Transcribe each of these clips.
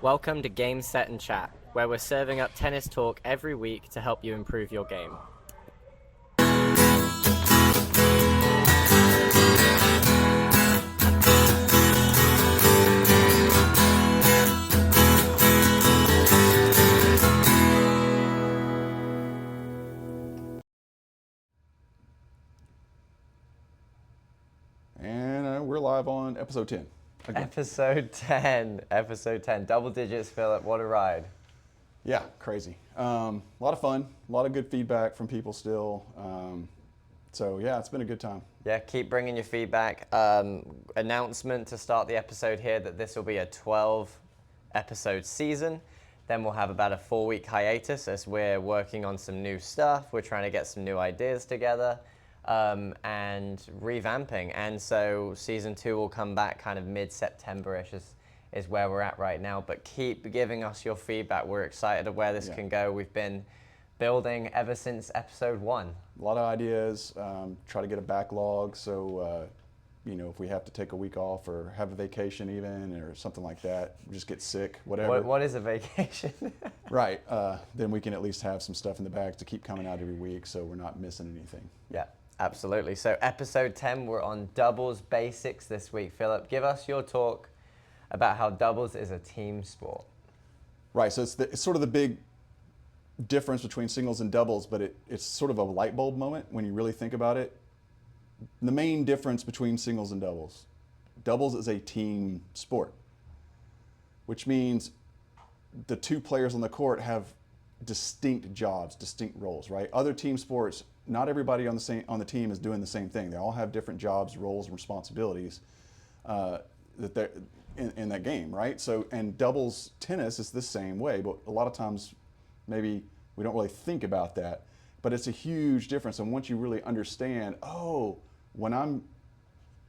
Welcome to Game, Set and Chat, where we're serving up tennis talk every week to help you improve your game. And we're live on episode 10. Again. Episode 10. Double digits, Philip. What a ride. Yeah, crazy. A lot of fun, a lot of good feedback from people still. So yeah, it's been a good time. Yeah, keep bringing your feedback. Announcement to start the episode here that this will be a 12 episode season. Then we'll have about a 4-week hiatus as we're working on some new stuff. We're trying to get some new ideas together and revamping. And so season 2 will come back kind of mid-September-ish is where we're at right now. But keep giving us your feedback. We're excited of where this can go. We've been building ever since episode 1. A lot of ideas, try to get a backlog. So, if we have to take a week off or have a vacation even or something like that, just get sick, whatever. What is a vacation? Right. Then we can at least have some stuff in the bag to keep coming out every week so we're not missing anything. Yeah, absolutely. So episode 10, we're on doubles basics this week. Philip, give us your talk about how doubles is a team sport. Right. So it's sort of the big difference between singles and doubles, but it's sort of a light bulb moment when you really think about it. The main difference between singles and doubles is a team sport, which means the two players on the court have distinct jobs, distinct roles, right? Other team sports, not everybody on the team is doing the same thing. They all have different jobs, roles, and responsibilities that they're in that game, right? So, and doubles tennis is the same way, but a lot of times maybe we don't really think about that, but it's a huge difference. And once you really understand, when I'm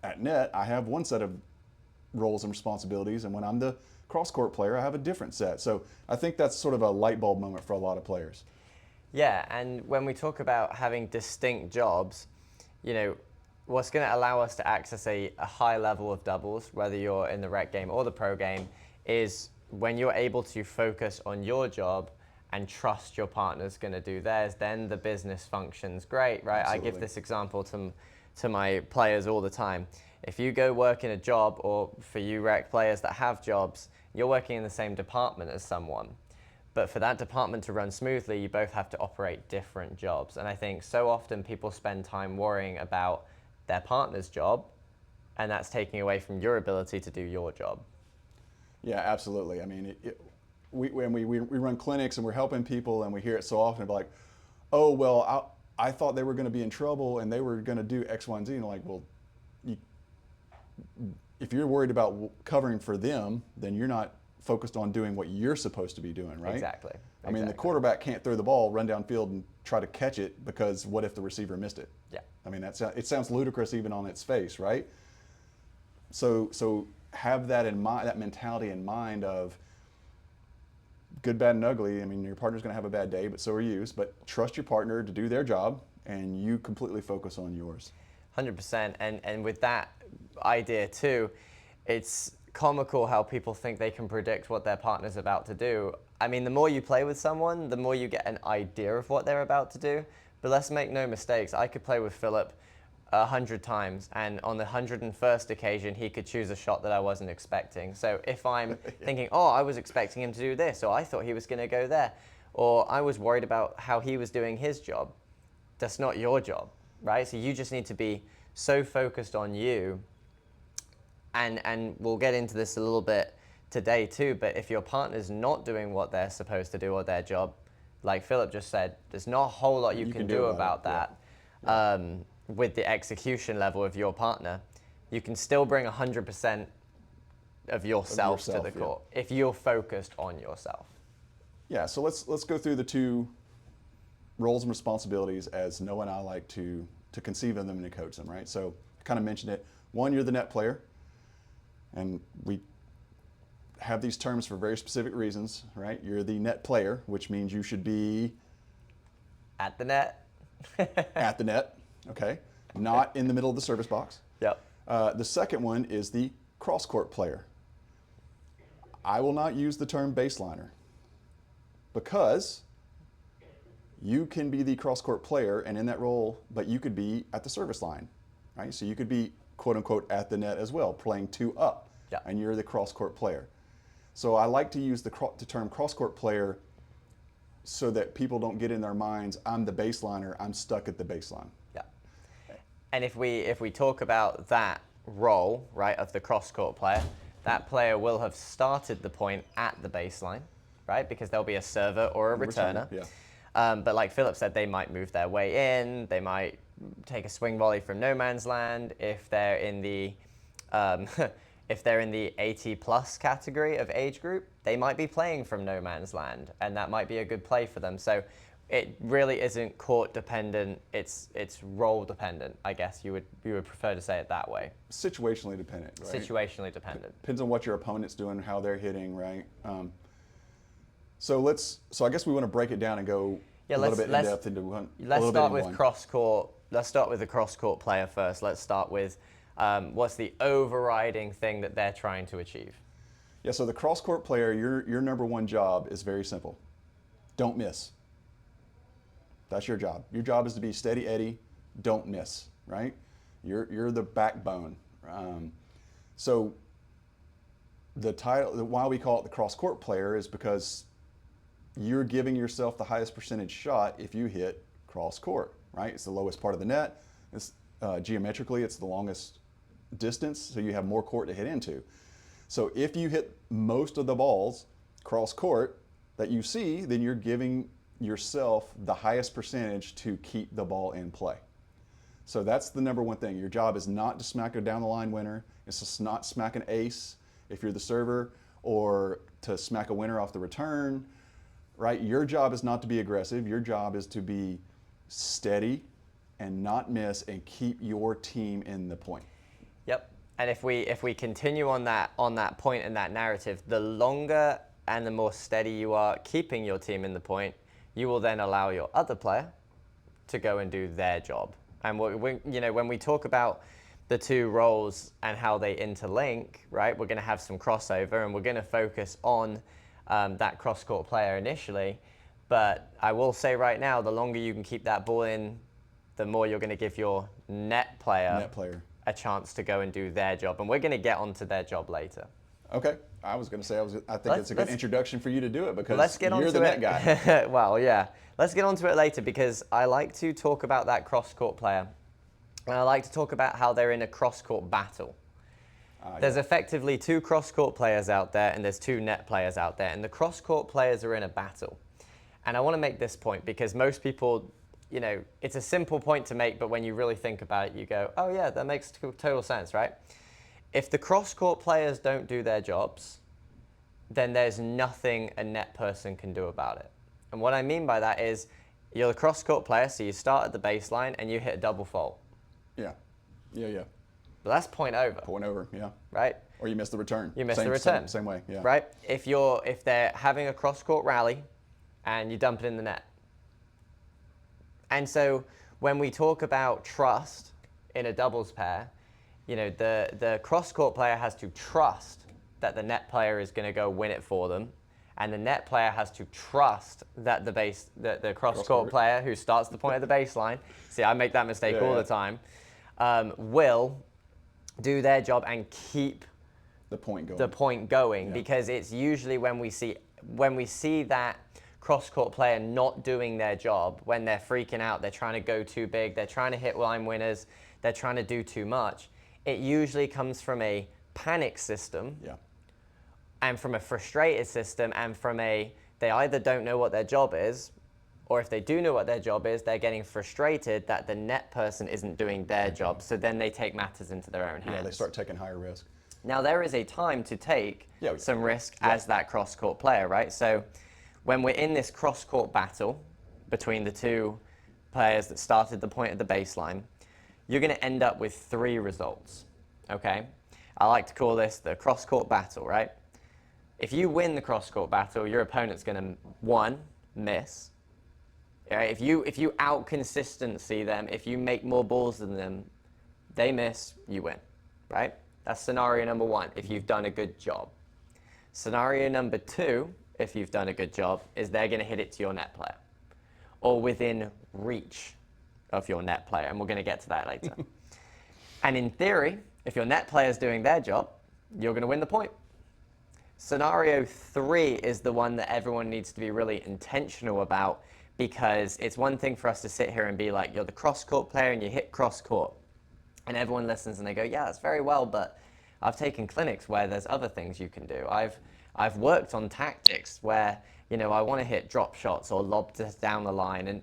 at net, I have one set of roles and responsibilities, and when I'm the cross-court player, I have a different set. So I think that's sort of a light bulb moment for a lot of players. Yeah, and when we talk about having distinct jobs, what's going to allow us to access a high level of doubles, whether you're in the rec game or the pro game, is when you're able to focus on your job and trust your partner's going to do theirs, then the business functions great, right? Absolutely. I give this example to my players all the time. If you go work in a job, or for you rec players that have jobs, you're working in the same department as someone. But for that department to run smoothly, you both have to operate different jobs. And I think so often people spend time worrying about their partner's job, and that's taking away from your ability to do your job. Yeah, absolutely. I mean, when we run clinics and we're helping people and we hear it so often, it's like, oh, well, I thought they were going to be in trouble and they were going to do X, Y, and Z. And like, well, if you're worried about covering for them, then you're not focused on doing what you're supposed to be doing, right? Exactly. I mean, the quarterback can't throw the ball, run downfield, and try to catch it because what if the receiver missed it? Yeah. I mean, it sounds ludicrous even on its face, right? So have that in mind, that mentality in mind of good, bad, and ugly. I mean, your partner's going to have a bad day, but so are you. But trust your partner to do their job, and you completely focus on yours. 100%. And with that idea too, it's comical how people think they can predict what their partner's about to do. I mean, the more you play with someone, the more you get an idea of what they're about to do. But let's make no mistakes. I could play with Philip 100 times, and on the 101st occasion, he could choose a shot that I wasn't expecting. So if I'm thinking, I was expecting him to do this, or I thought he was going to go there, or I was worried about how he was doing his job, that's not your job, right? So you just need to be so focused on you. And we'll get into this a little bit today too, but if your partner's not doing what they're supposed to do or their job, like Philip just said, there's not a whole lot you can do about that. Yeah. With the execution level of your partner, you can still bring 100% of yourself to the court if you're focused on yourself. Yeah, so let's go through the two roles and responsibilities as Noah and I like to conceive of them and to coach them, right? So I kind of mentioned it. One, you're the net player, and we have these terms for very specific reasons, right? You're the net player, which means you should be at the net. At the net, okay? Not in the middle of the service box. Yep. The second one is the cross-court player. I will not use the term baseliner because you can be the cross-court player and in that role, but you could be at the service line, right? So you could be, quote unquote, at the net as well, playing 2 up, Yeah. and you're the cross-court player. So I like to use the term cross-court player so that people don't get in their minds, I'm the baseliner, I'm stuck at the baseline. Yeah. And if we talk about that role, right, of the cross-court player, that player will have started the point at the baseline, right? Because there'll be a server or a returner. Yeah. But like Philip said, they might move their way in. They might take a swing volley from no man's land if they're in the if they're in the 80 plus category of age group. They might be playing from no man's land, and that might be a good play for them. So it really isn't court dependent. It's role dependent. I guess you would prefer to say it that way. Situationally dependent, right? Situationally dependent. Depends on what your opponent's doing, how they're hitting, right? So I guess we want to break it down and go a little bit in depth into one. Let's start with cross court. Let's start with the cross court player first. Let's start with what's the overriding thing that they're trying to achieve. Yeah. So the cross court player, your number one job is very simple. Don't miss. That's your job. Your job is to be steady Eddie. Don't miss. Right. You're the backbone. So the title, why we call it the cross court player, is because you're giving yourself the highest percentage shot if you hit cross court, right? It's the lowest part of the net. It's geometrically, it's the longest distance, so you have more court to hit into. So if you hit most of the balls cross court that you see, then you're giving yourself the highest percentage to keep the ball in play. So that's the number one thing. Your job is not to smack a down the line winner. It's just not smack an ace if you're the server, or to smack a winner off the return. Right? Your job is not to be aggressive. Your job is to be steady and not miss and keep your team in the point. Yep. And if we continue on that point and that narrative, the longer and the more steady you are keeping your team in the point, you will then allow your other player to go and do their job. And when we talk about the two roles and how they interlink, right? We're going to have some crossover, and we're going to focus on that cross-court player initially. But I will say right now, the longer you can keep that ball in, the more you're going to give your net player a chance to go and do their job. And we're going to get onto their job later. Okay. I was going to say, I think it's a good introduction for you to do it, because you're the net guy. Well, yeah. Let's get onto it later, because I like to talk about that cross-court player. And I like to talk about how they're in a cross-court battle. There's effectively 2 cross-court players out there, and there's 2 net players out there, and the cross-court players are in a battle. And I want to make this point because most people, it's a simple point to make, but when you really think about it, you go, oh yeah, that makes total sense, right? If the cross-court players don't do their jobs, then there's nothing a net person can do about it. And what I mean by that is, you're the cross-court player, so you start at the baseline and you hit a double fault. Yeah. But that's point over. Point over, yeah. Right? Or you miss the return. You miss the return. Same way, yeah. Right? If they're having a cross-court rally and you dump it in the net. And so when we talk about trust in a doubles pair, the cross-court player has to trust that the net player is going to go win it for them, and the net player has to trust that the cross-court player who starts the point at the baseline, see, I make that mistake all the time, will do their job and keep the point going. Because it's usually when we see that cross-court player not doing their job, when they're freaking out, they're trying to go too big, they're trying to hit line winners, they're trying to do too much, it usually comes from a panic system, and from a frustrated system, and from they either don't know what their job is, or if they do know what their job is, they're getting frustrated that the net person isn't doing their job, so then they take matters into their own hands. Yeah, they start taking higher risk. Now, there is a time to take some risk as that cross-court player, right? So when we're in this cross-court battle between the 2 players that started the point at the baseline, you're going to end up with 3 results, okay? I like to call this the cross-court battle, right? If you win the cross-court battle, your opponent's going to, 1, miss. Right? If you out-consistency them, if you make more balls than them, they miss, you win, right? That's scenario number 1, if you've done a good job. Scenario number 2, if you've done a good job, is they're going to hit it to your net player or within reach of your net player, and we're going to get to that later. And in theory, if your net player is doing their job, you're going to win the point. Scenario 3 is the one that everyone needs to be really intentional about, because it's one thing for us to sit here and be like, you're the cross-court player and you hit cross-court. And everyone listens and they go, yeah, that's very well, but I've taken clinics where there's other things you can do. I've worked on tactics where, you know, I want to hit drop shots or lob down the line, and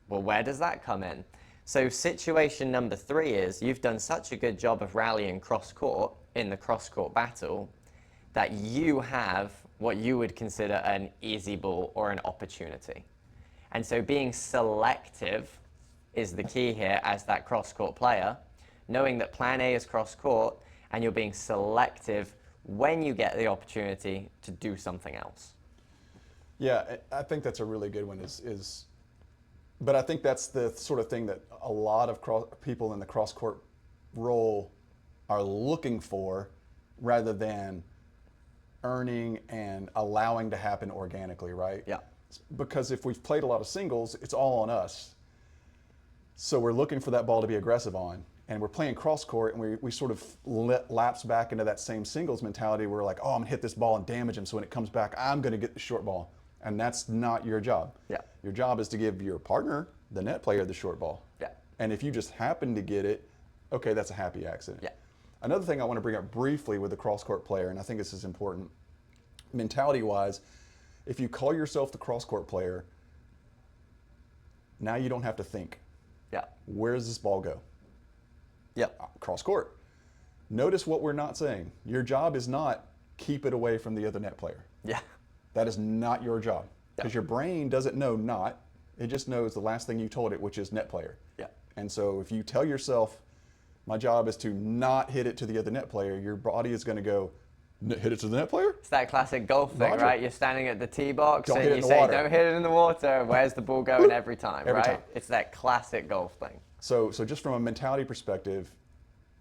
well, where does that come in? So situation number 3 is you've done such a good job of rallying cross-court in the cross-court battle that you have what you would consider an easy ball or an opportunity. And so being selective is the key here as that cross-court player, knowing that plan A is cross-court and you're being selective when you get the opportunity to do something else. Yeah, I think that's a really good one. But I think that's the sort of thing that a lot of people in the cross-court role are looking for, rather than earning and allowing to happen organically, right? Yeah. Because if we've played a lot of singles, it's all on us. So we're looking for that ball to be aggressive on. And we're playing cross court, and we sort of lapse back into that same singles mentality. We're like, oh, I'm gonna hit this ball and damage him. So when it comes back, I'm gonna get the short ball. And that's not your job. Yeah. Your job is to give your partner, the net player, the short ball. Yeah. And if you just happen to get it, okay, that's a happy accident. Yeah. Another thing I want to bring up briefly with the cross-court player, and I think this is important, mentality-wise, if you call yourself the cross-court player, now you don't have to think. Yeah. Where does this ball go? Yeah. Cross-court. Notice what we're not saying. Your job is not keep it away from the other net player. Yeah. That is not your job. Because Yeah. your brain doesn't know not. It just knows the last thing you told it, which is net player. Yeah. And so if you tell yourself, my job is to not hit it to the other net player, your body is going to go, hit it to the net player? It's that classic golf thing, Roger. right? You're standing at the tee box Don't and hit it you in the say, water. don't hit it in the water. Where's the ball going every time, Every right? time. It's that classic golf thing. So just from a mentality perspective,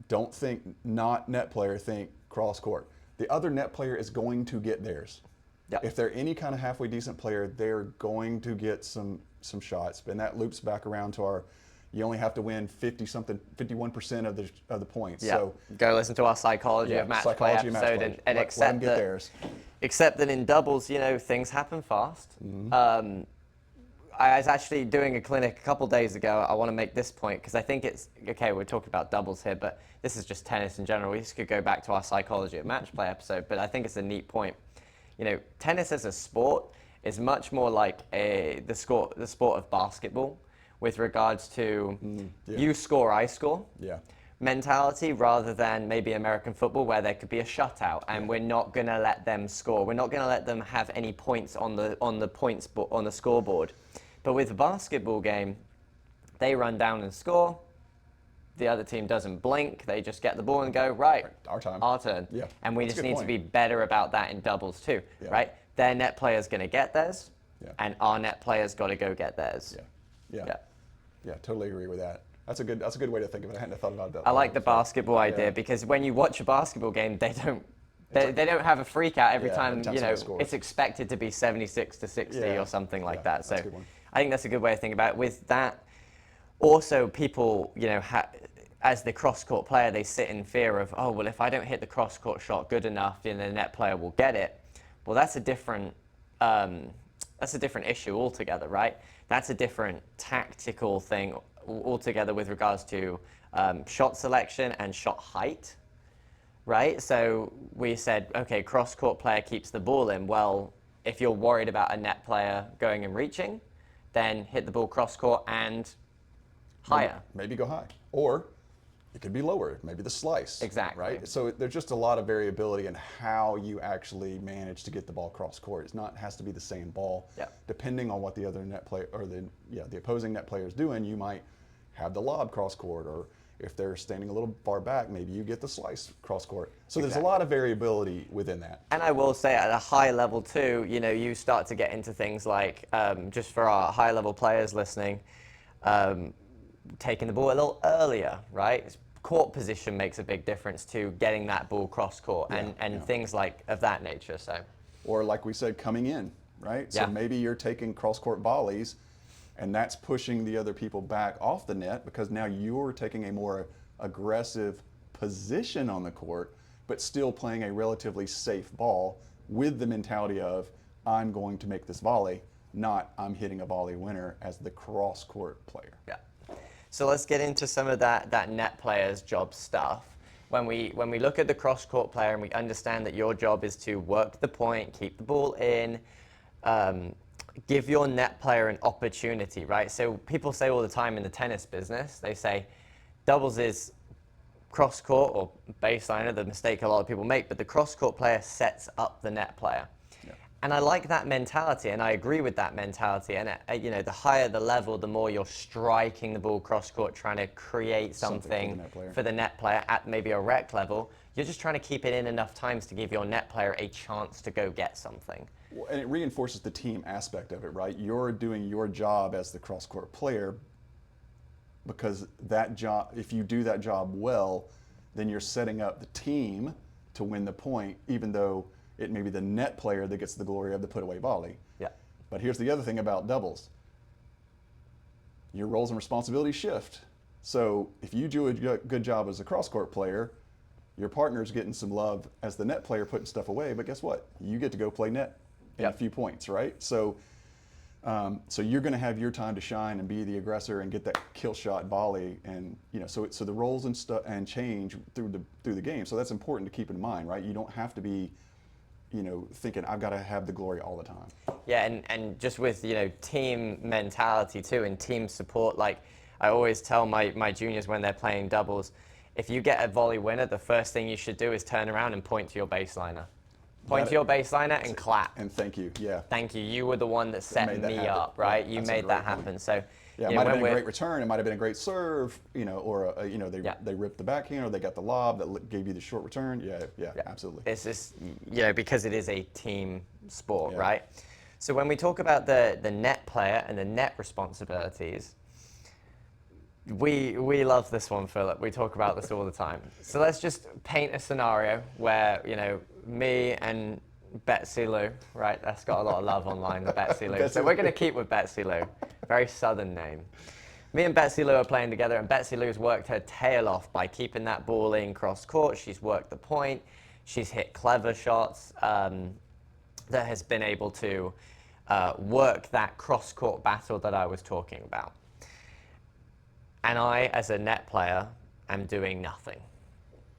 don't think not net player, think cross court. The other net player is going to get theirs. Yep. If they're any kind of halfway decent player, they're going to get some shots. And that loops back around to our, you only have to win 51% of the points. Yeah. So Go listen to our Psychology of Match Play psychology of match episode play. and Let accept them get that. theirs. Except that in doubles, you know, things happen fast. I was actually doing a clinic a couple days ago. I want to make this point because I think it's, okay, we're talking about doubles here, but this is just tennis in general. We just could go back to our Psychology of Match Play episode, but I think it's a neat point. You know, tennis as a sport is much more like the sport of basketball with regards to you score, I score. Yeah. Mentality, rather than maybe American football where there could be a shutout and we're not going to let them score. We're not going to let them have any points on the scoreboard. But with the basketball game, they run down and score. The other team doesn't blink. They just get the ball and go, right, Our time. our turn. Yeah, And we that's a just good need point. to be better about that in doubles too, Yeah. right? Their net player's going to get theirs, Yeah. and our net player's got to go get theirs. Yeah. Yeah, totally agree with that. That's a good way to think of it. I hadn't thought about that. I like the basketball idea Yeah. because when you watch a basketball game, they don't have a freak out every Yeah, time, every time you know, someone scores. it's expected to be 76-60 Yeah. or something like Yeah, that. that's So a good one. I think that's a good way to think about it. With that, also people, you know, as the cross-court player, they sit in fear of, oh, well, if I don't hit the cross-court shot good enough, then the net player will get it. Well, that's a different issue altogether, right? That's a different tactical thing altogether with regards to shot selection and shot height, right? So we said, okay, cross-court player keeps the ball in. Well, if you're worried about a net player going and reaching, then hit the ball cross-court and higher. Maybe go high. Or it could be lower, maybe the slice. Exactly. Right? So there's just a lot of variability in how you actually manage to get the ball cross court. It has to be the same ball. Yeah. Depending on what the other net player or the opposing net player is doing, you might have the lob cross court, or if they're standing a little far back, maybe you get the slice cross court. So there's a lot of variability within that. And I will say at a high level too, you know, you start to get into things like, just for our high level players listening, taking the ball a little earlier, right? Court position makes a big difference to getting that ball cross court and things like of that nature. So or like we said, coming in, right? So Yeah. maybe you're taking cross-court volleys, and that's pushing the other people back off the net because now you're taking a more aggressive position on the court, but still playing a relatively safe ball with the mentality of, I'm going to make this volley, not I'm hitting a volley winner as the cross-court player. Yeah. So let's get into some of that net player's job stuff. When we look at the cross-court player and we understand that your job is to work the point, keep the ball in, give your net player an opportunity, right? So people say all the time in the tennis business, they say doubles is cross-court or baseliner, the mistake a lot of people make, but the cross-court player sets up the net player. Yeah. And I like that mentality, and I agree with that mentality. And you know, the higher the level, the more you're striking the ball cross-court, trying to create something for the net player at maybe a rec level. You're just trying to keep it in enough times to give your net player a chance to go get something. Well, and it reinforces the team aspect of it, right? You're doing your job as the cross-court player because that job, if you do that job well, then you're setting up the team to win the point, even though it may be the net player that gets the glory of the put-away volley. Yeah. But here's the other thing about doubles. Your roles and responsibilities shift. So if you do a good job as a cross-court player, your partner's getting some love as the net player putting stuff away, but guess what? You get to go play net in a few points, right? So so you're going to have your time to shine and be the aggressor and get that kill shot volley, and you know, so the roles and stuff and change through the game. So that's important to keep in mind, right? You don't have to be, you know, thinking I've got to have the glory all the time. Yeah, and just with, you know, team mentality too and team support, like I always tell my juniors when they're playing doubles, if you get a volley winner, the first thing you should do is turn around and point to your baseliner. Point to your baseliner and clap. And thank you, yeah. Thank you. You were the one that set me up, right? Yeah, you that's a made that great point. happen. So Yeah, it you might know, have been when a great return. It might have been a great serve, you know, or you know, they ripped the backhand, or they got the lob that gave you the short return. Yeah, absolutely. It's just, you know, because it is a team sport, Yeah. right? So when we talk about the net player and the net responsibilities, we love this one, Philip. We talk about this all the time. So let's just paint a scenario where, you know, me and Betsy Lou, right? That's got a lot of love online, the Betsy Lou. So we're going to keep with Betsy Lou. Very southern name. Me and Betsy Lou are playing together, and Betsy Lou's worked her tail off by keeping that ball in cross court. She's worked the point. She's hit clever shots that has been able to work that cross court battle that I was talking about. And I, as a net player, am doing nothing.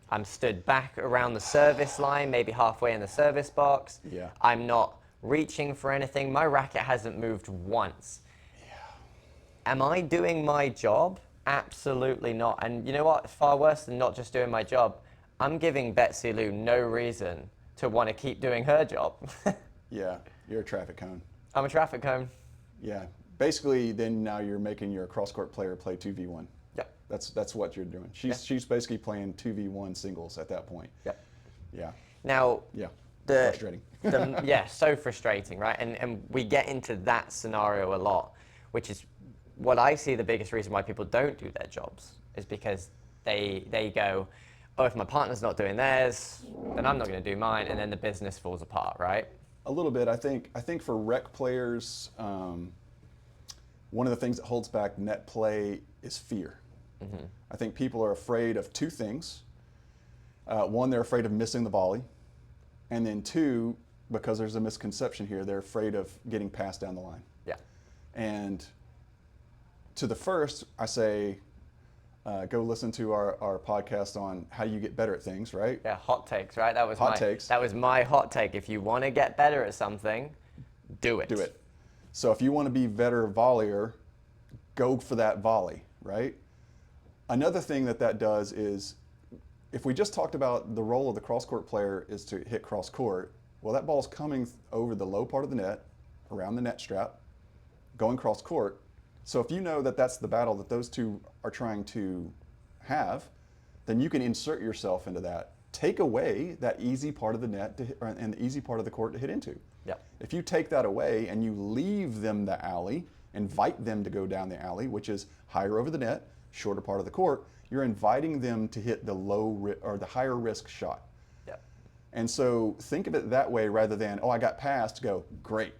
I'm stood back around the service line, maybe halfway in the service box. Yeah. I'm not reaching for anything. My racket hasn't moved once. Yeah. Am I doing my job? Absolutely not. And you know what? Far worse than not just doing my job, I'm giving Betsy Lou no reason to want to keep doing her job. Yeah, you're a traffic cone. I'm a traffic cone. Yeah, basically, then now you're making your cross-court player play 2v1. Yep. That's what you're doing. She's basically playing 2v1 singles at that point. Yep. Yeah. Now, Yeah. the, Frustrating. yeah, so frustrating, right? And we get into that scenario a lot, which is what I see the biggest reason why people don't do their jobs is because they go, oh, if my partner's not doing theirs, then I'm not going to do mine, and then the business falls apart, right? A little bit. I think for rec players, one of the things that holds back net play is fear. Mm-hmm. I think people are afraid of two things. One, they're afraid of missing the volley. And then two, because there's a misconception here, they're afraid of getting passed down the line. Yeah. And to the first, I say, go listen to our podcast on how you get better at things, right? Yeah, hot takes, right? That was Hot takes. That was my hot take. If you want to get better at something, do it. Do it. So if you want to be better volleyer, go for that volley, right? Another thing that does is, if we just talked about the role of the cross-court player is to hit cross-court, well, that ball's coming over the low part of the net, around the net strap, going cross-court. So if you know that that's the battle that those two are trying to have, then you can insert yourself into that. Take away that easy part of the net and the easy part of the court to hit into. Yep. If you take that away and you leave them the alley, invite them to go down the alley, which is higher over the net, shorter part of the court, you're inviting them to hit the the higher risk shot. Yep. And so think of it that way rather than, oh, I got passed, go, great.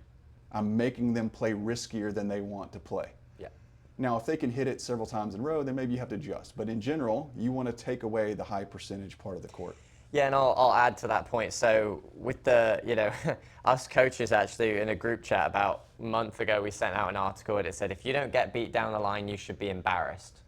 I'm making them play riskier than they want to play. Yeah. Now, if they can hit it several times in a row, then maybe you have to adjust. But in general, you want to take away the high percentage part of the court. Yeah, and I'll add to that point. So with the, us coaches actually in a group chat about a month ago, we sent out an article and it said, if you don't get beat down the line, you should be embarrassed.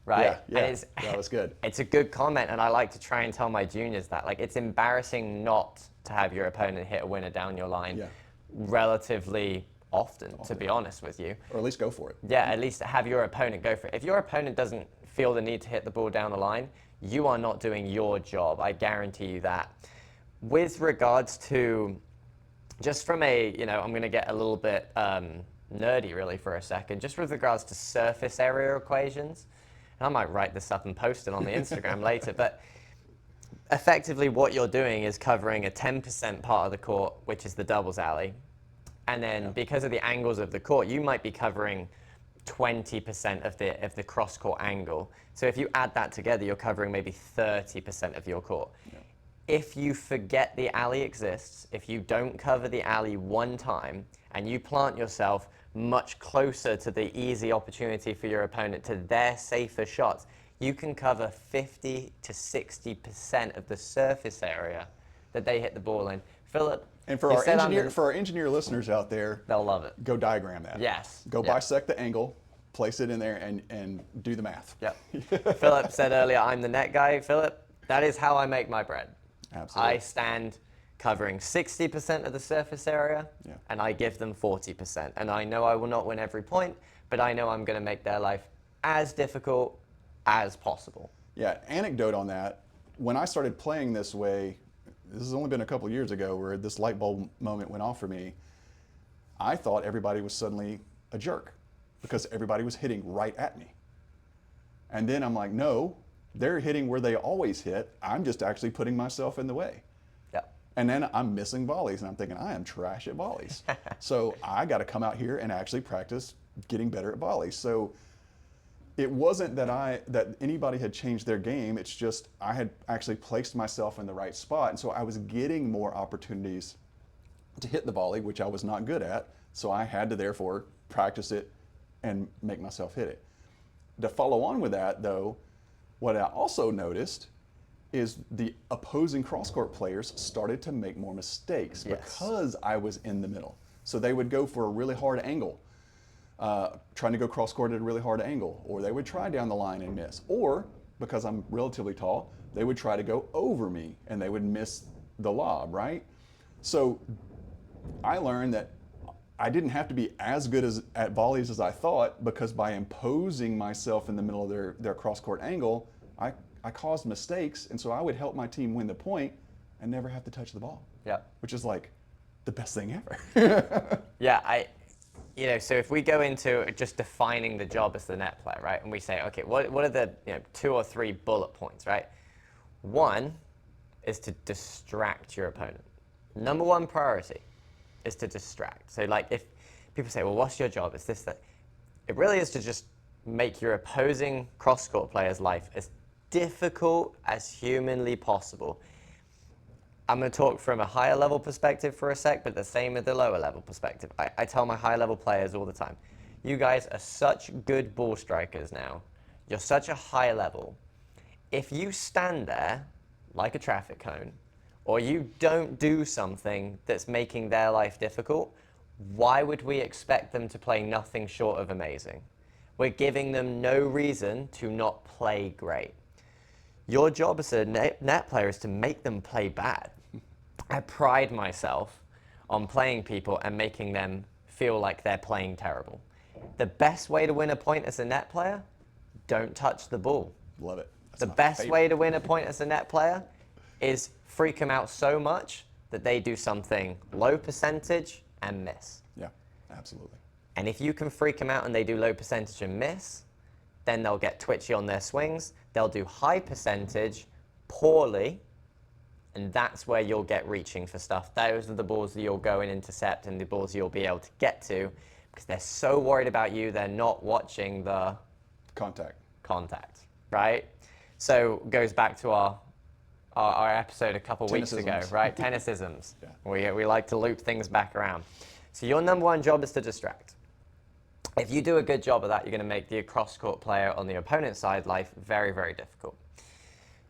Right? Yeah, And that was good. It's a good comment, and I like to try and tell my juniors that. Like, it's embarrassing not to have your opponent hit a winner down your line relatively often, to be honest with you. Or at least go for it. Yeah, at least have your opponent go for it. If your opponent doesn't feel the need to hit the ball down the line, you are not doing your job. I guarantee you that. With regards to, just from a, I'm going to get a little bit nerdy really for a second, just with regards to surface area equations, and I might write this up and post it on the Instagram later, but effectively what you're doing is covering a 10% part of the court, which is the doubles alley. And then because of the angles of the court, you might be covering 20% of the cross-court angle. So if you add that together, you're covering maybe 30% of your court. Yeah. If you forget the alley exists, if you don't cover the alley one time, and you plant yourself much closer to the easy opportunity for your opponent, to their safer shots, you can cover 50 to 60% of the surface area that they hit the ball in. Philip, and for our engineer listeners out there, they'll love it. Go diagram that. Yes. Go bisect the angle, place it in there, and do the math. Yep. Philip said earlier, I'm the net guy. Philip, that is how I make my bread. Absolutely. I stand covering 60% of the surface area, and I give them 40%. And I know I will not win every point, but I know I'm going to make their life as difficult as possible. Yeah, anecdote on that. When I started playing this way, this has only been a couple years ago where this light bulb moment went off for me. I thought everybody was suddenly a jerk because everybody was hitting right at me. And then I'm like, no, they're hitting where they always hit. I'm just actually putting myself in the way. Yeah. And then I'm missing volleys, and I'm thinking, I am trash at volleys. So I got to come out here and actually practice getting better at volleys. So it wasn't that anybody had changed their game. It's just I had actually placed myself in the right spot, and so I was getting more opportunities to hit the volley, which I was not good at. So I had to therefore practice it and make myself hit it. To follow on with that, though, what I also noticed is the opposing cross-court players started to make more mistakes because I was in the middle. So they would go for a really hard angle, trying to go cross-court at a really hard angle, or they would try down the line and miss. Or, because I'm relatively tall, they would try to go over me and they would miss the lob, right? So I learned that I didn't have to be as good at volleys as I thought, because by imposing myself in the middle of their cross-court angle, I caused mistakes, and so I would help my team win the point and never have to touch the ball. Yeah. Which is like the best thing ever. Yeah, so if we go into just defining the job as the net player, right, and we say, okay, what are the 2 or 3 bullet points, right? One is to distract your opponent. Number 1 priority is to distract. So like if people say, well, what's your job? It's this, that. It really is to just make your opposing cross-court player's life as difficult as humanly possible. I'm going to talk from a higher level perspective for a sec, but the same with the lower level perspective. I tell my high level players all the time, you guys are such good ball strikers now. You're such a high level. If you stand there like a traffic cone, or you don't do something that's making their life difficult, why would we expect them to play nothing short of amazing? We're giving them no reason to not play great. Your job as a net player is to make them play bad. I pride myself on playing people and making them feel like they're playing terrible. The best way to win a point as a net player, don't touch the ball. Love it. The best way to win a point as a net player is freak them out so much that they do something low percentage and miss. Yeah, absolutely. And if you can freak them out and they do low percentage and miss, then they'll get twitchy on their swings. They'll do high percentage poorly, and that's where you'll get reaching for stuff. Those are the balls that you'll go and intercept and the balls you'll be able to get to, because they're so worried about you, they're not watching the contact, right? So goes back to our our episode a couple weeks ago, Tennisisms. right? Tennisisms. Yeah. We like to loop things back around. So your number one job is to distract. If you do a good job of that, you're going to make the cross-court player on the opponent's side life very, very difficult.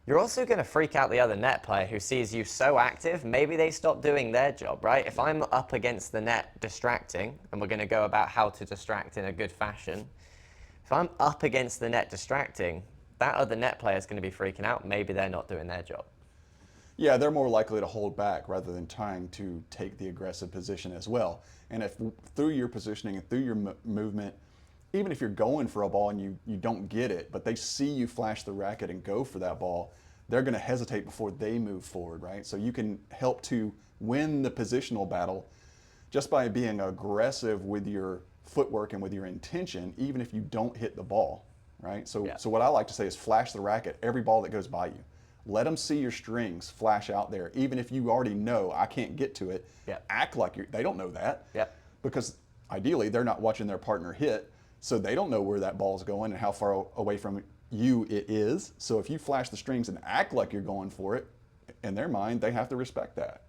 You're also going to freak out the other net player who sees you so active, maybe they stop doing their job, right? If I'm up against the net distracting, and we're going to go about how to distract in a good fashion, if I'm up against the net distracting, that other net player is going to be freaking out. Maybe they're not doing their job. Yeah, they're more likely to hold back rather than trying to take the aggressive position as well. And if through your positioning and through your movement, even if you're going for a ball and you don't get it, but they see you flash the racket and go for that ball, they're going to hesitate before they move forward, right? So you can help to win the positional battle just by being aggressive with your footwork and with your intention, even if you don't hit the ball, right? So what I like to say is flash the racket every ball that goes by you. Let them see your strings flash out there, even if you already know I can't get to it. Act like they don't know that, because ideally they're not watching their partner hit. So they don't know where that ball is going and how far away from you it is. So if you flash the strings and act like you're going for it, in their mind, they have to respect that.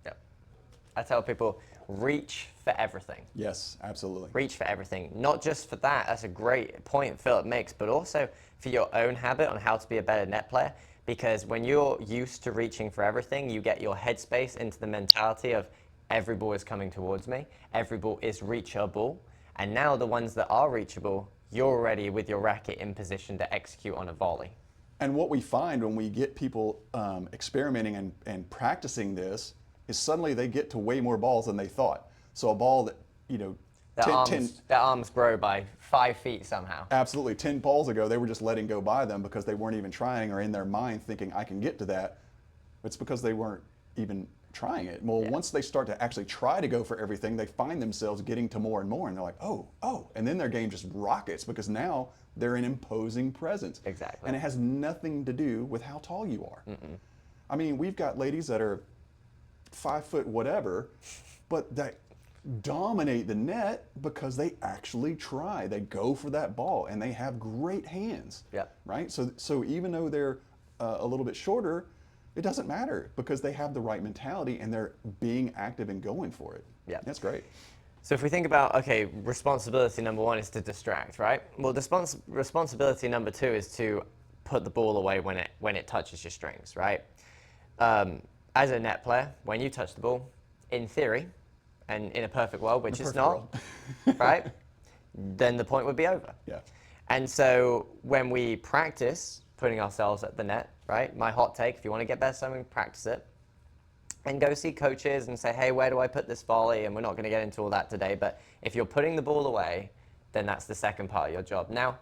I tell people, reach for everything. Yes, absolutely. Reach for everything. Not just for that, that's a great point Philip makes, but also for your own habit on how to be a better net player. Because when you're used to reaching for everything, you get your headspace into the mentality of every ball is coming towards me, every ball is reachable. And now the ones that are reachable, you're already with your racket in position to execute on a volley. And what we find when we get people experimenting and practicing this is suddenly they get to way more balls than they thought. So a ball that, Their arms grow by 5 feet somehow. Absolutely. 10 balls ago, they were just letting go by them because they weren't even trying or in their mind thinking, I can get to that. It's because they weren't even trying it. Well, once they start to actually try to go for everything, they find themselves getting to more and more, and they're like, oh, and then their game just rockets because now they're an imposing presence. Exactly. And it has nothing to do with how tall you are. I mean, we've got ladies that are 5 foot whatever, but that dominate the net because they actually try. They go for that ball, and they have great hands. Right? So even though they're a little bit shorter, it doesn't matter because they have the right mentality and they're being active and going for it. That's great. So if we think about, okay, responsibility number one is to distract, right? Well, responsibility number two is to put the ball away when it touches your strings, right? As a net player, when you touch the ball, in theory, and in a perfect world, which is not, right? Then the point would be over. And so when we practice putting ourselves at the net, right? My hot take, if you want to get better something, practice it. And go see coaches and say, hey, where do I put this volley? And we're not going to get into all that today, but if you're putting the ball away, then that's the second part of your job. Now,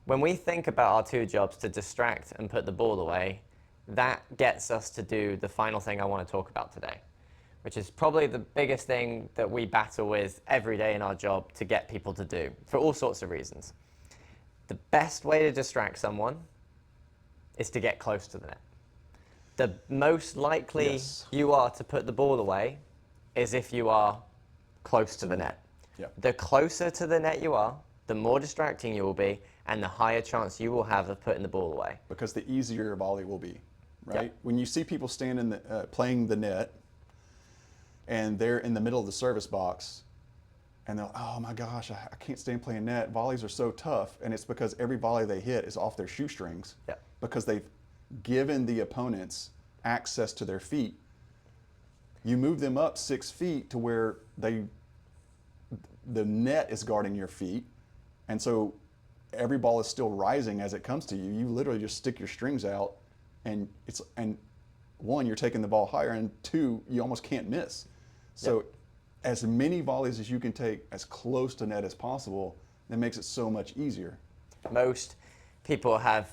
when we think about our two jobs, to distract and put the ball away, that gets us to do the final thing I want to talk about today, which is probably the biggest thing that we battle with every day in our job to get people to do, for all sorts of reasons. The best way to distract someone is to get close to the net. The most likely you are to put the ball away is if you are close to the net. The closer to the net you are, the more distracting you will be, and the higher chance you will have of putting the ball away. Because the easier your volley will be, right? When you see people stand in the, playing the net, and they're in the middle of the service box, and they're, oh my gosh, I can't stand playing net. Volleys are so tough, and it's because every volley they hit is off their shoestrings. Because they've given the opponents access to their feet. You move them up 6 feet to where the net is guarding your feet, and so every ball is still rising as it comes to you. You literally just stick your strings out, and one, you're taking the ball higher, and two, you almost can't miss. So as many volleys as you can take as close to net as possible, that makes it so much easier. Most people have,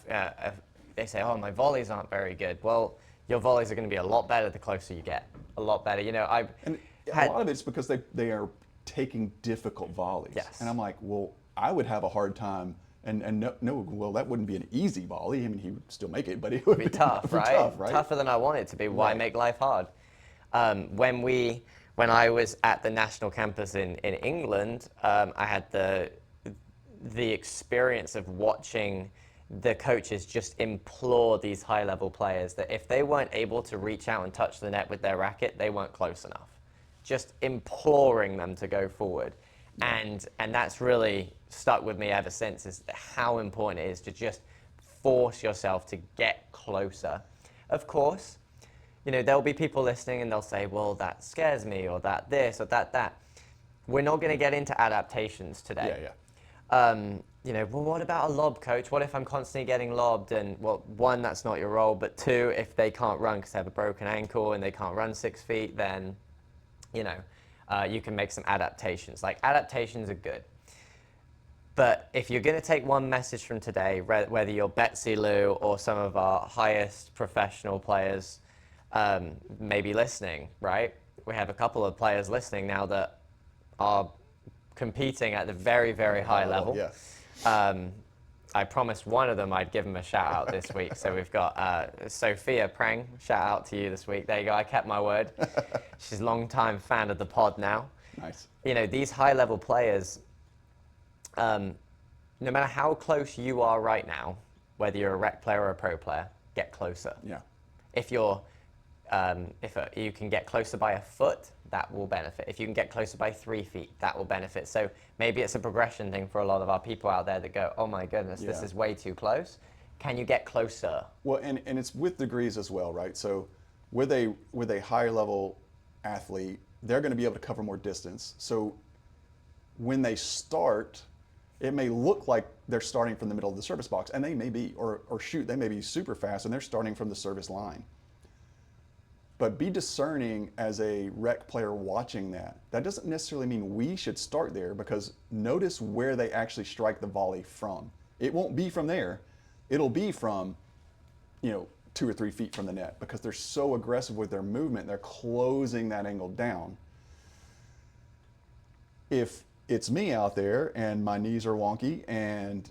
they say, oh, my volleys aren't very good. Well, your volleys are going to be a lot better the closer you get. A lot better. You know, a lot of it's because they are taking difficult volleys. And I'm like, well, I would have a hard time. And well, that wouldn't be an easy volley. I mean, he would still make it, but it would be tough, right? Tougher than I want it to be. Why make life hard? When I was at the national campus in England, I had the experience of watching the coaches just implore these high-level players that if they weren't able to reach out and touch the net with their racket, they weren't close enough. Just imploring them to go forward. And that's really stuck with me ever since, is how important it is to just force yourself to get closer. Of course, you know, there'll be people listening and they'll say, well, that scares me, or that this, or that. We're not going to get into adaptations today. You know, well, what about a lob, coach? What if I'm constantly getting lobbed? And, well, one, that's not your role. But two, if they can't run because they have a broken ankle and they can't run 6 feet, then, you know, you can make some adaptations. Like, adaptations are good. But if you're going to take one message from today, whether you're Betsy Lou or some of our highest professional players maybe listening, right? We have a couple of players listening now that are competing at the very, very high level. Yes. I promised one of them I'd give him a shout out this week. So we've got Sophia Prang, shout out to you this week. There you go, I kept my word. She's a long-time fan of the pod now. Nice. You know, these high-level players, no matter how close you are right now, whether you're a rec player or a pro player, get closer. Yeah. If you're, you can get closer by a foot, that will benefit. If you can get closer by 3 feet, that will benefit. So maybe it's a progression thing for a lot of our people out there that go, oh my goodness, this is way too close. Can you get closer? Well, and it's with degrees as well, right? So with a higher level athlete, they're going to be able to cover more distance. So when they start, it may look like they're starting from the middle of the service box, and they may be, or shoot, they may be super fast and they're starting from the service line. But be discerning as a rec player watching that. That doesn't necessarily mean we should start there, because notice where they actually strike the volley from. It won't be from there. It'll be from, 2 or 3 feet from the net, because they're so aggressive with their movement. They're closing that angle down. If it's me out there and my knees are wonky and,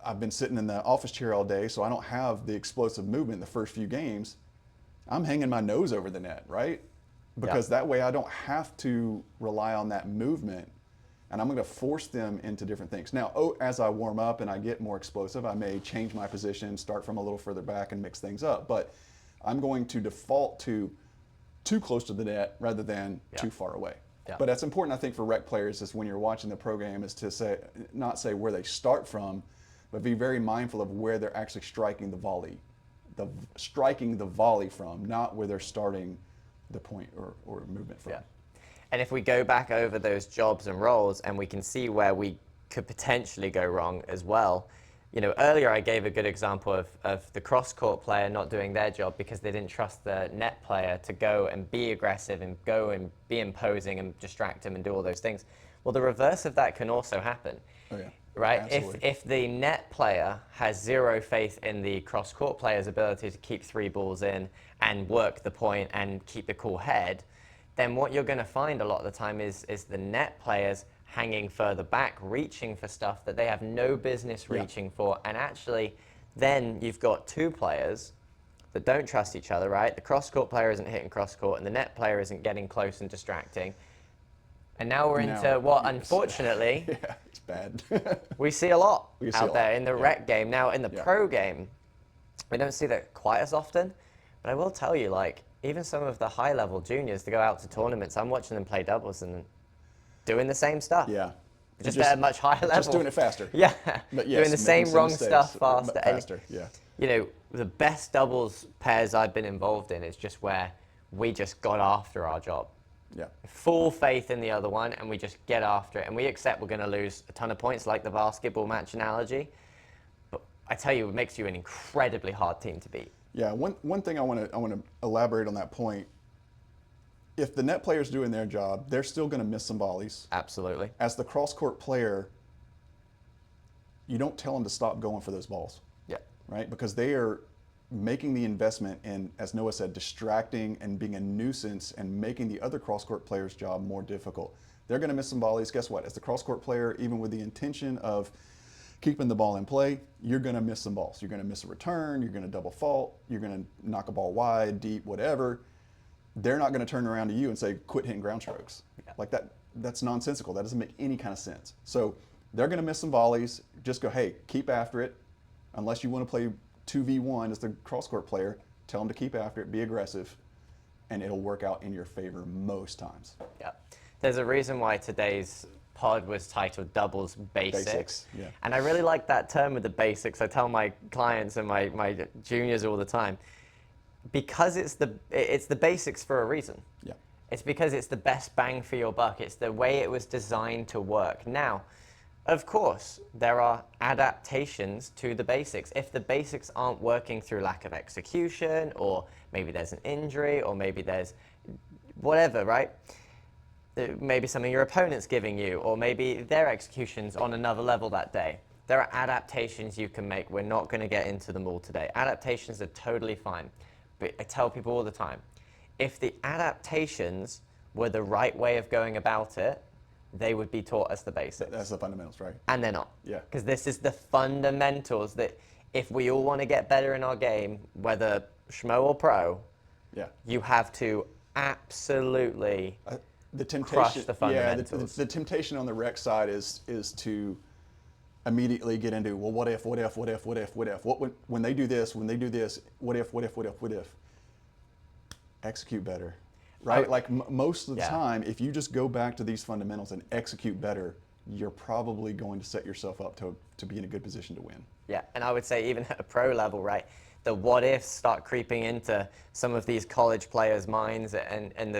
I've been sitting in the office chair all day, so I don't have the explosive movement in the first few games, I'm hanging my nose over the net, right? Because that way I don't have to rely on that movement, and I'm going to force them into different things. Now, as I warm up and I get more explosive, I may change my position, start from a little further back and mix things up, but I'm going to default to too close to the net rather than too far away. Yeah. But that's important, I think, for rec players, is when you're watching the program, is to not say where they start from, but be very mindful of where they're actually striking the volley. Striking the volley from, not where they're starting the point or movement from. Yeah. And if we go back over those jobs and roles, and we can see where we could potentially go wrong as well. Earlier I gave a good example of the cross-court player not doing their job because they didn't trust the net player to go and be aggressive and go and be imposing and distract him and do all those things. Well, the reverse of that can also happen. Oh, yeah. Right? Absolutely. If the net player has zero faith in the cross-court player's ability to keep 3 balls in and work the point and keep the cool head, then what you're going to find a lot of the time is the net players hanging further back, reaching for stuff that they have no business reaching for. And actually, then you've got 2 players that don't trust each other, right? The cross-court player isn't hitting cross-court, and the net player isn't getting close and distracting. And now we're into what, unfortunately, yeah, it's bad. we see a lot see out a there lot, in the rec game. Now, in the Yeah. pro game, we don't see that quite as often. But I will tell you, even some of the high-level juniors that go out to tournaments, I'm watching them play doubles and doing the same stuff. Yeah. Just at a much higher level. Just doing it faster. Yeah. But yes, doing the same making some wrong mistakes, stuff but faster. yeah. The best doubles pairs I've been involved in is just where we just got after our job. Yeah. Full faith in the other one, and we just get after it. And we accept we're going to lose a ton of points, like the basketball match analogy. But I tell you, it makes you an incredibly hard team to beat. Yeah. One thing I want to elaborate on that point. If the net player's doing their job, they're still going to miss some volleys. Absolutely. As the cross-court player, you don't tell them to stop going for those balls. Yeah. Right? Because they are making the investment in, as Noah said, distracting and being a nuisance and making the other cross-court player's job more difficult. They're going to miss some volleys. Guess what? As the cross-court player, even with the intention of keeping the ball in play, you're going to miss some balls. You're going to miss a return. You're going to double fault. You're going to knock a ball wide, deep, whatever. They're not going to turn around to you and say, quit hitting ground strokes. Yeah. Like that's nonsensical. That doesn't make any kind of sense. So They're going to miss some volleys. Just go, hey, keep after it. Unless you want to play 2v1 as the cross-court player, tell them to keep after it, be aggressive, and it'll work out in your favor most times. Yeah. There's a reason why today's pod was titled Doubles Basics. Basics, yeah. And I really like that term with the basics. I tell my clients and my juniors all the time, because it's the basics for a reason. Yeah. It's because it's the best bang for your buck. It's the way it was designed to work. Now, of course, there are adaptations to the basics. If the basics aren't working through lack of execution, or maybe there's an injury, or maybe there's whatever, right? Maybe something your opponent's giving you, or maybe their execution's on another level that day. There are adaptations you can make. We're not going to get into them all today. Adaptations are totally fine. But I tell people all the time, if the adaptations were the right way of going about it, they would be taught as the basics. That's the fundamentals, right? And they're not. Yeah. Because this is the fundamentals that if we all want to get better in our game, whether schmo or pro, Yeah. you have to absolutely The temptation, crush the yeah, fundamentals. the temptation on the rec side is to immediately get into, well, what if, when they do this, what if, execute better, right? Like most of the Yeah. time, if you just go back to these fundamentals and execute better, you're probably going to set yourself up to be in a good position to win. Yeah, and I would say even at a pro level, right, the what ifs start creeping into some of these college players' minds and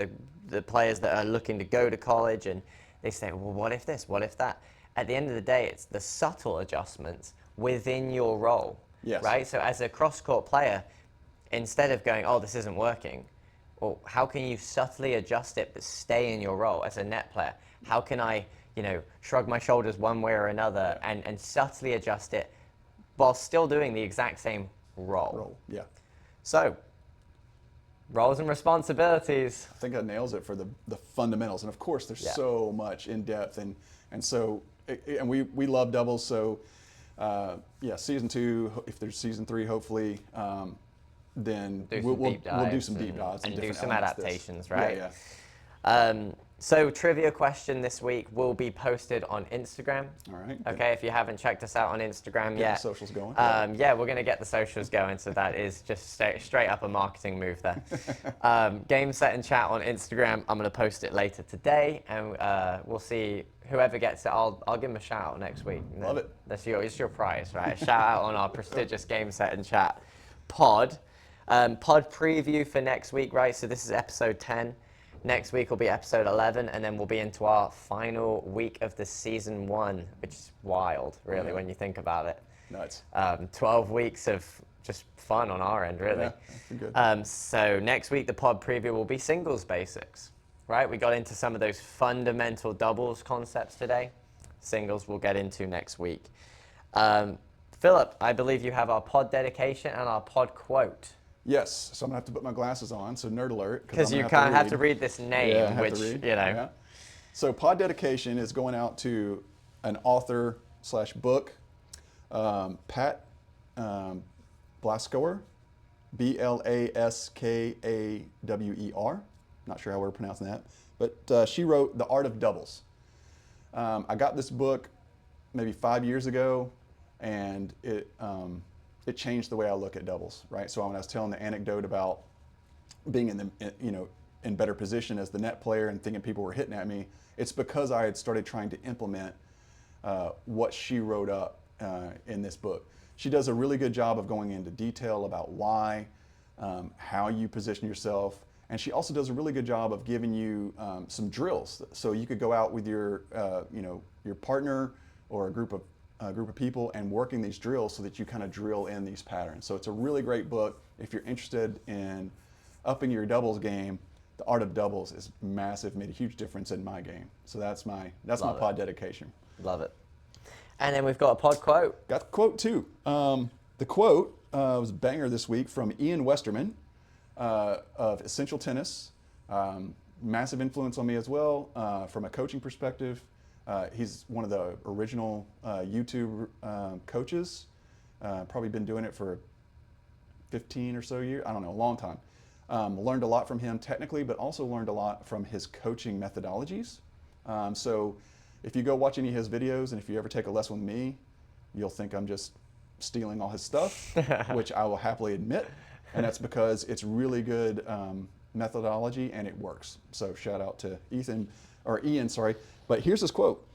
the players that are looking to go to college, and they say, well, what if this, what if that? At the end of the day, it's the subtle adjustments within your role, Yes. right? So as a cross-court player, instead of going, oh, this isn't working, well, how can you subtly adjust it but stay in your role as a net player? How can I, shrug my shoulders one way or another and subtly adjust it while still doing the exact same role? Yeah. So, roles and responsibilities. I think that nails it for the fundamentals. And of course, there's Yeah. so much in depth, and so and we love doubles. So season 2, if there's season 3, hopefully, then Do some we'll deep do dives some deep dives and do different some elements of this. adaptations, right? Yeah. So trivia question this week will be posted on Instagram. All right. Okay, if you haven't checked us out on Instagram Get yet. the socials going. Yeah, we're going to get the socials going, so that is just straight up a marketing move there. Game, Set, and Chat on Instagram. I'm going to post it later today, and we'll see whoever gets it. I'll give them a shout out next week. Love it. It's your prize, right? A shout out on our prestigious Game, Set, and Chat pod. Pod preview for next week, right? So this is episode 10. Next week will be episode 11, and then we'll be into our final week of the season 1, which is wild, really, Yeah. when you think about it. Nuts. 12 weeks of just fun on our end, really. Yeah, that's good. So next week, the pod preview will be singles basics, right? We got into some of those fundamental doubles concepts today. Singles we'll get into next week. Philip, I believe you have our pod dedication and our pod quote. Yes. So I'm gonna have to put my glasses on. So nerd alert. Because you kind of have to read this name, Yeah, I have which, to read. you know. Yeah. So pod dedication is going out to an author / book, Pat Blaskawer, Blaskawer. Not sure how we're pronouncing that, but she wrote The Art of Doubles. I got this book maybe 5 years ago, and it changed the way I look at doubles. Right. So when I was telling the anecdote about being in better position as the net player and thinking people were hitting at me, it's because I had started trying to implement what she wrote up in this book. She does a really good job of going into detail about why, how you position yourself, and she also does a really good job of giving you some drills. So you could go out with your partner or a group of people and working these drills so that you kind of drill in these patterns. So it's a really great book if you're interested in upping your doubles game. The Art of Doubles is massive, made a huge difference in my game. So that's my pod dedication. Love it. And then we've got a pod quote. Got the quote too. The quote was a banger this week from Ian Westerman of Essential Tennis. Massive influence on me as well from a coaching perspective. He's one of the original YouTube coaches. Probably been doing it for 15 or so years. I don't know, a long time. Learned a lot from him technically, but also learned a lot from his coaching methodologies. So If you go watch any of his videos, and if you ever take a lesson with me, you'll think I'm just stealing all his stuff, which I will happily admit. And that's because it's really good methodology and it works. So shout out to Ian, sorry. But here's his quote.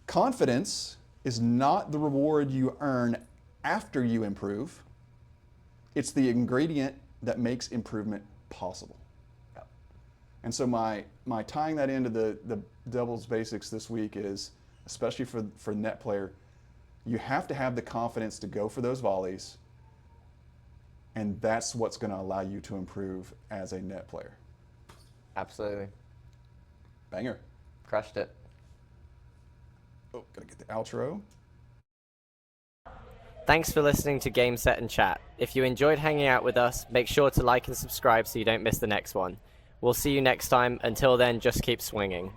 Confidence is not the reward you earn after you improve. It's the ingredient that makes improvement possible. Yep. And so my tying that into the doubles basics this week is, especially for net player, you have to have the confidence to go for those volleys, and that's what's going to allow you to improve as a net player. Absolutely. Banger. Crushed it. Oh, gotta get the outro. Thanks for listening to Game Set and Chat. If you enjoyed hanging out with us, make sure to like and subscribe so you don't miss the next one. We'll see you next time. Until then, just keep swinging.